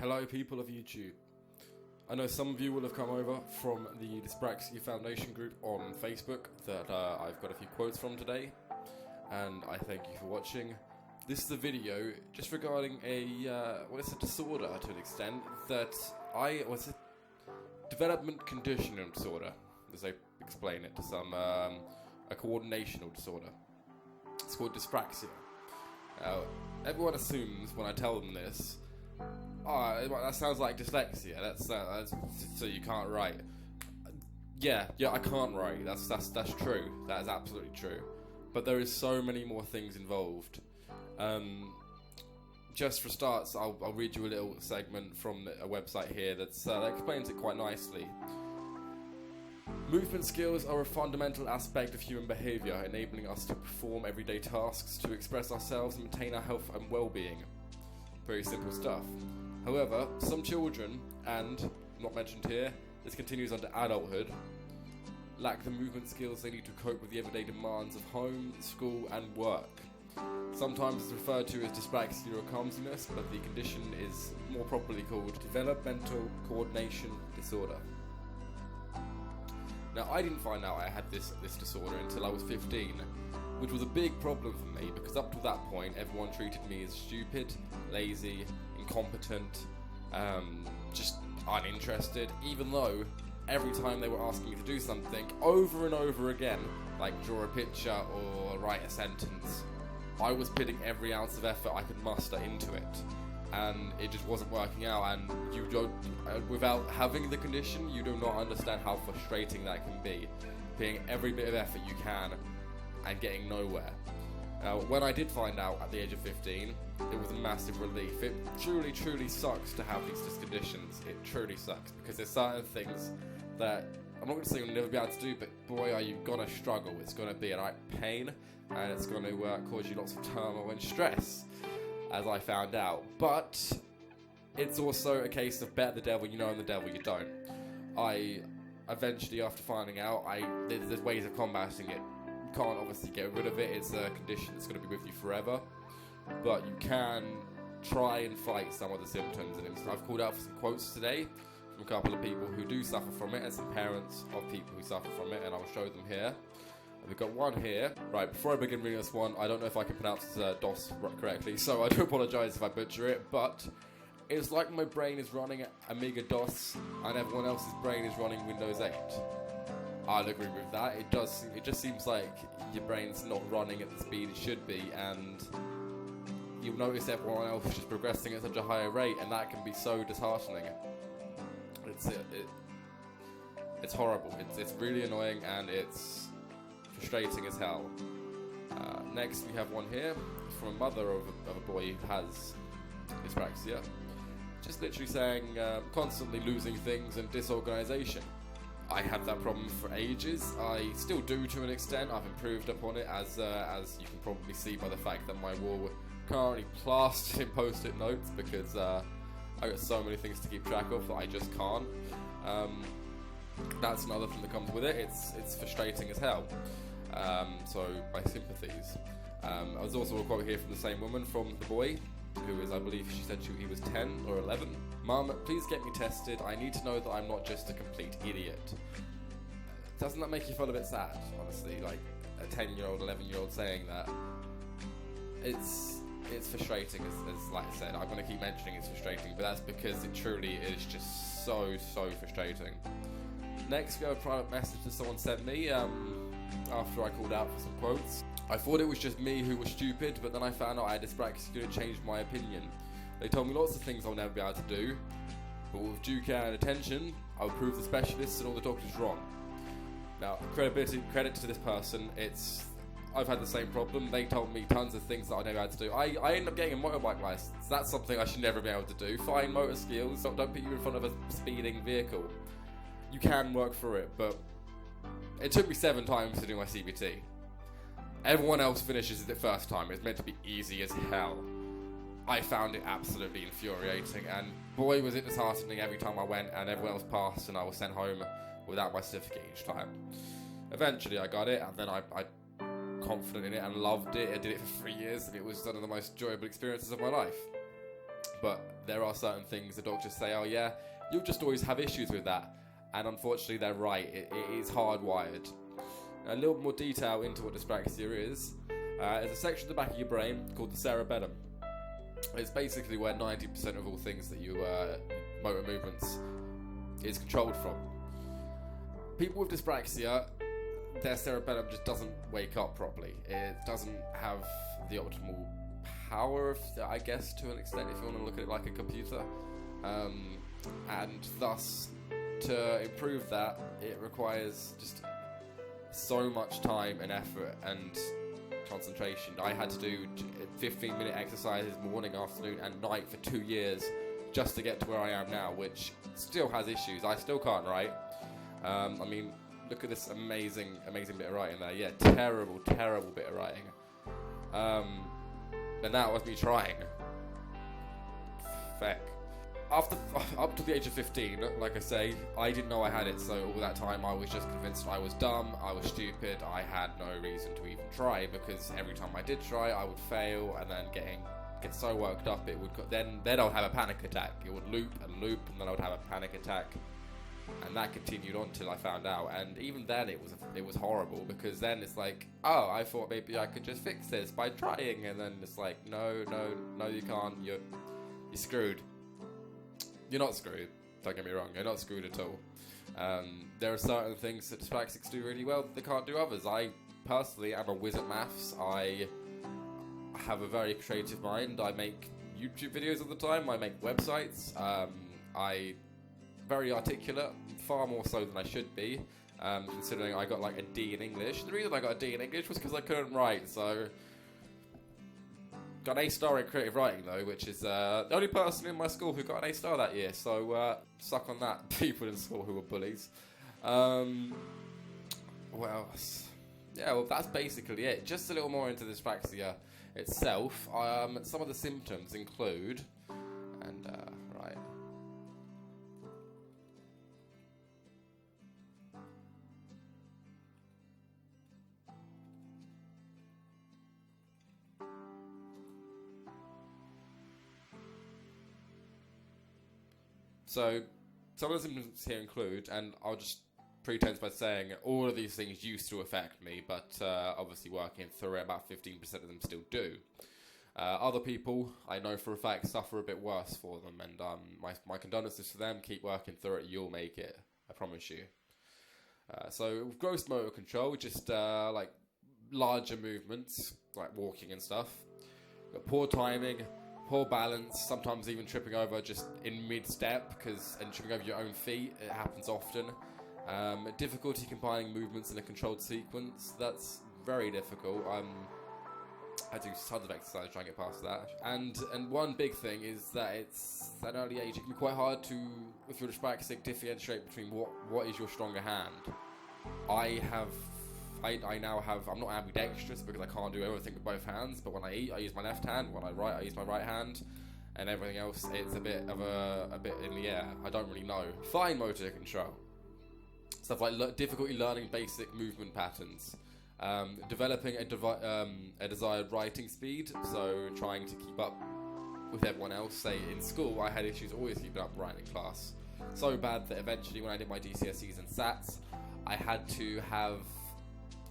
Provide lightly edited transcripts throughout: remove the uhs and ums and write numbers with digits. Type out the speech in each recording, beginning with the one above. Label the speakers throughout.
Speaker 1: Hello people of YouTube. I know some of you will have come over from the Dyspraxia Foundation group on Facebook that I've got a few quotes from today, and I thank you for watching. This is a video just regarding a disorder to an extent that development conditioning disorder, as I explain it to some, a coordinational disorder. It's called dyspraxia. Everyone assumes when I tell them this, that sounds like dyslexia. That's so you can't write. Yeah, I can't write. That's true. That is absolutely true. But there is so many more things involved. Just for starts, I'll read you a little segment from a website here that explains it quite nicely. Movement skills are a fundamental aspect of human behaviour, enabling us to perform everyday tasks, to express ourselves and maintain our health and well-being. Very simple stuff. However, some children, and not mentioned here, this continues under adulthood, lack the movement skills they need to cope with the everyday demands of home, school and work. Sometimes it's referred to as dyspraxia or clumsiness, but the condition is more properly called developmental coordination disorder. Now, I didn't find out I had this disorder until I was 15, which was a big problem for me because up to that point everyone treated me as stupid, lazy, incompetent, just uninterested, even though every time they were asking me to do something over and over again, like draw a picture or write a sentence, I was putting every ounce of effort I could muster into it, and it just wasn't working out. And you don't, without having the condition, you do not understand how frustrating that can be, putting every bit of effort you can and getting nowhere. When I did find out at the age of 15, it was a massive relief. It truly sucks to have these conditions. It truly sucks because there's certain things that I'm not going to say you'll never be able to do, but boy, are you gonna struggle. It's gonna be a right pain, and it's going to cause you lots of turmoil and stress, as I found out. But it's also a case of bet the devil you know and the devil you don't. I eventually, after finding out, there's ways of combating it. You can't obviously get rid of it. It's a condition that's going to be with you forever, but you can try and fight some of the symptoms. And I've called out for some quotes today from a couple of people who do suffer from it and some parents of people who suffer from it, and I'll show them here. We've got one here. Right, before I begin reading this one, I don't know if I can pronounce DOS correctly, so I do apologise if I butcher it, but it's like my brain is running Amiga DOS and everyone else's brain is running Windows 8. I'd agree with that. It just seems like your brain's not running at the speed it should be, and you'll notice everyone else is just progressing at such a higher rate, and that can be so disheartening. It's horrible. It's really annoying, and it's frustrating as hell. Next we have one here from a mother of a boy who has dyspraxia, just literally saying constantly losing things and disorganization. I had that problem for ages. I still do to an extent. I've improved upon it, as you can probably see by the fact that my wall currently plastered in post-it notes, because I got so many things to keep track of that I just can't. That's another thing that comes with it. It's frustrating as hell. So my sympathies. There's also a quote here from the same woman, from the boy, who is, I believe she said he was 10 or 11. Mum, please get me tested. I need to know that I'm not just a complete idiot. Doesn't that make you feel a bit sad, honestly? Like a 10-year-old, 11-year-old saying that. It's frustrating, as like I said. I'm going to keep mentioning it's frustrating, but that's because it truly is just so frustrating. Next, we have a private message that someone sent me after I called out for some quotes. I thought it was just me who was stupid, but then I found out I had dyspraxia and changed my opinion. They told me lots of things I'll never be able to do, but with due care and attention, I will prove the specialists and all the doctors wrong. Now, credit to this person, I've had the same problem. They told me tons of things that I'll never be able to do. I ended up getting a motorbike license. That's something I should never be able to do. Fine motor skills, don't put you in front of a speeding vehicle. You can work through it, but it took me 7 times to do my CBT. Everyone else finishes it first time. It's meant to be easy as hell. I found it absolutely infuriating, and boy was it disheartening every time I went and everyone else passed and I was sent home without my certificate each time. Eventually I got it, and then I confident in it and loved it. I did it for 3 years, and it was one of the most enjoyable experiences of my life. But there are certain things the doctors say, oh yeah, you'll just always have issues with that. And unfortunately they're right, it is hardwired. A little more detail into what dyspraxia is. There's a section at the back of your brain called the cerebellum. It's basically where 90% of all things that you, motor movements, is controlled from. People with dyspraxia, their cerebellum just doesn't wake up properly. It doesn't have the optimal power, I guess, to an extent, if you want to look at it like a computer. And thus, to improve that, it requires just so much time and effort and concentration. I had to do 15-minute exercises morning, afternoon and night for 2 years just to get to where I am now, which still has issues. I still can't write. I mean, look at this amazing bit of writing there. Yeah, terrible bit of writing. And that was me trying. Feck. Up to the age of 15, like I say, I didn't know I had it, so all that time I was just convinced I was dumb, I was stupid, I had no reason to even try, because every time I did try, I would fail, and then get so worked up, it would then I would have a panic attack. It would loop, and then I would have a panic attack, and that continued on till I found out. And even then, it was horrible, because then it's like, oh, I thought maybe I could just fix this by trying, and then it's like, no, you can't. You're screwed. You're not screwed, don't get me wrong, you're not screwed at all. There are certain things that dyspraxics do really well that they can't do others. I personally am a whiz at maths. I have a very creative mind. I make YouTube videos all the time, I make websites. I very articulate, far more so than I should be, considering I got like a D in English. The reason I got a D in English was because I couldn't write, so... Got an A star in creative writing though, which is the only person in my school who got an A star that year, so suck on that, people in school who were bullies. What else? Yeah, well that's basically it. Just a little more into dyspraxia itself. Some of the symptoms include, right. So, some of the symptoms here include, and I'll just pretense by saying all of these things used to affect me, but obviously working through it, about 15% of them still do. Other people, I know for a fact, suffer a bit worse for them, and my condolences to them. Keep working through it, you'll make it, I promise you. So, with gross motor control, just like larger movements, like walking and stuff. Got poor timing, poor balance, sometimes even tripping over just in mid-step, and tripping over your own feet, it happens often. Difficulty combining movements in a controlled sequence, that's very difficult. I do tons of exercise to try and get past that. And one big thing is that it's, at an early age, it can be quite hard to, if you're dyspraxic, differentiate between what is your stronger hand. I now have, I'm not ambidextrous because I can't do everything with both hands, but when I eat, I use my left hand, when I write, I use my right hand, and everything else, it's a bit in the air. I don't really know. Fine motor control. Stuff like difficulty learning basic movement patterns. Developing a desired writing speed, so trying to keep up with everyone else. Say, in school, I had issues always keeping up writing class. So bad that eventually when I did my GCSEs and SATs, I had to have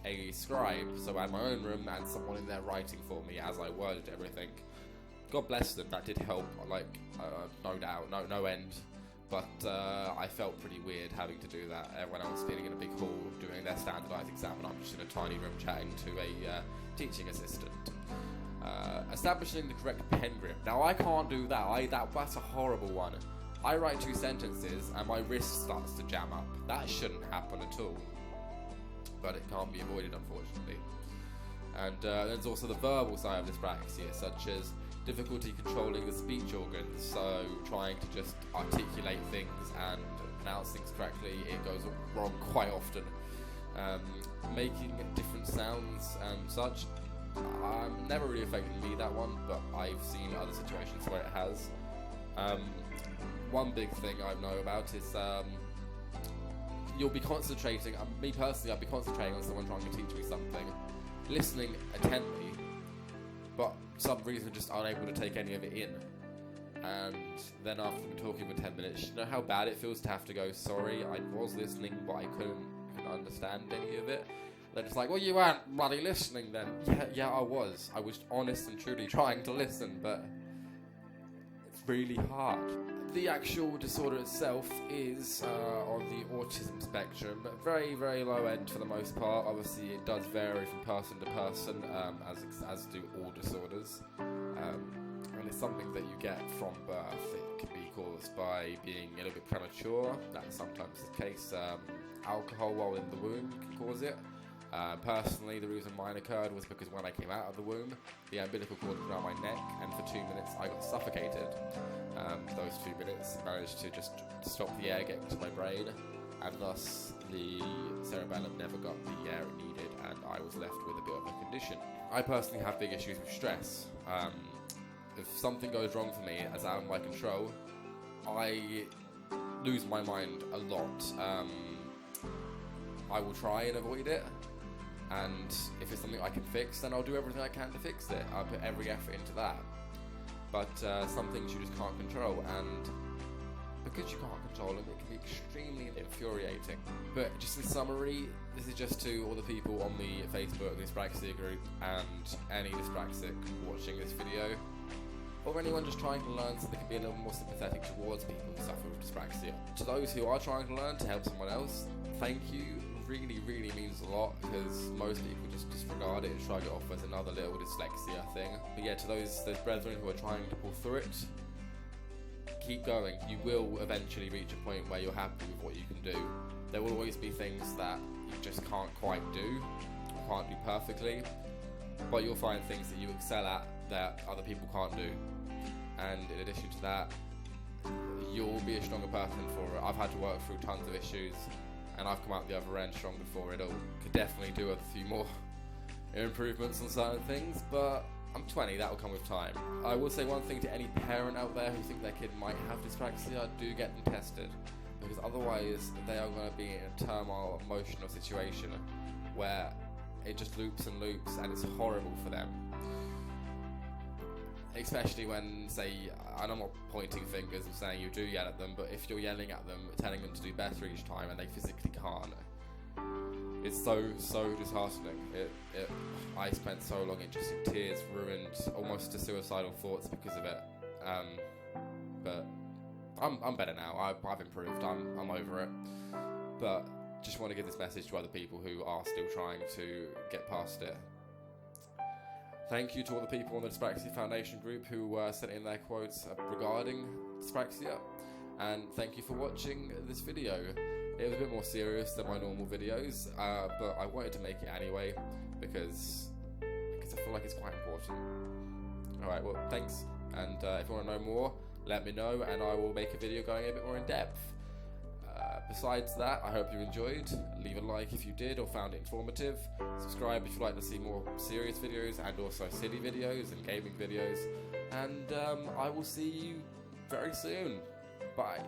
Speaker 1: a scribe, so I had my own room and someone in there writing for me as I worded everything. God bless them, that did help, like, no doubt, no end. But I felt pretty weird having to do that. Everyone else being in a big hall doing their standardised exam, and I'm just in a tiny room chatting to a teaching assistant. Establishing the correct pen grip. Now I can't do that. That's a horrible one. I write 2 sentences and my wrist starts to jam up. That shouldn't happen at all. But it can't be avoided, unfortunately. And there's also the verbal side of dyspraxia, such as difficulty controlling the speech organs, so trying to just articulate things and pronounce things correctly, it goes wrong quite often. Making different sounds and such, never really affected me, that one, but I've seen other situations where it has. One big thing I know about is you'll be concentrating, me personally, I'll be concentrating on someone trying to teach me something, listening intently, but for some reason just unable to take any of it in. and then after talking for 10 minutes, you know how bad it feels to have to go, sorry, I was listening, but I couldn't understand any of it. They're just like, well, you weren't bloody listening then. Yeah, I was. I was honest and truly trying to listen, but it's really hard. The actual disorder itself is on the autism spectrum, but very, very low end for the most part. Obviously, it does vary from person to person, as do all disorders. And it's something that you get from birth. It can be caused by being a little bit premature. That's sometimes the case. Alcohol while in the womb can cause it. Personally, the reason mine occurred was because when I came out of the womb, the umbilical cord was around my neck, and for 2 minutes I got suffocated. Those 2 minutes managed to just stop the air getting to my brain, and thus the cerebellum never got the air it needed, and I was left with a bit of a condition. I personally have big issues with stress. If something goes wrong for me as out of my control, I lose my mind a lot. I will try and avoid it, and if it's something I can fix, then I'll do everything I can to fix it. I'll put every effort into that. But some things you just can't control, and because you can't control them, it can be extremely infuriating. But just in summary, this is just to all the people on the Facebook Dyspraxia group and any dyspraxic watching this video, or anyone just trying to learn so they can be a little more sympathetic towards people who suffer with dyspraxia. To those who are trying to learn to help someone else, thank you. Really, really means a lot, because most people just disregard it and shrug it off as another little dyslexia thing. But yeah, to those brethren who are trying to pull through it, keep going. You will eventually reach a point where you're happy with what you can do. There will always be things that you just can't quite do, or can't do perfectly, but you'll find things that you excel at that other people can't do. And in addition to that, you'll be a stronger person for it. I've had to work through tons of issues, and I've come out the other end stronger for it all. Could definitely do a few more improvements on certain things, but I'm 20, that will come with time. I will say one thing to any parent out there who think their kid might have dyspraxia: do get them tested, because otherwise they are going to be in a turmoil, emotional situation where it just loops and loops, and it's horrible for them. Especially when, say, and I'm not pointing fingers and saying you do yell at them, but if you're yelling at them, telling them to do better each time and they physically can't, it's so disheartening. I spent so long just in tears, ruined, almost to suicidal thoughts because of it. But I'm better now. I've improved. I'm over it. But just want to give this message to other people who are still trying to get past it. Thank you to all the people on the Dyspraxia Foundation group who sent in their quotes regarding dyspraxia, and thank you for watching this video. It was a bit more serious than my normal videos, but I wanted to make it anyway because I feel like it's quite important. Alright, well, thanks, and if you want to know more, let me know and I will make a video going a bit more in depth. Besides that, I hope you enjoyed. Leave a like if you did or found it informative. Subscribe if you'd like to see more serious videos and also silly videos and gaming videos. And I will see you very soon. Bye.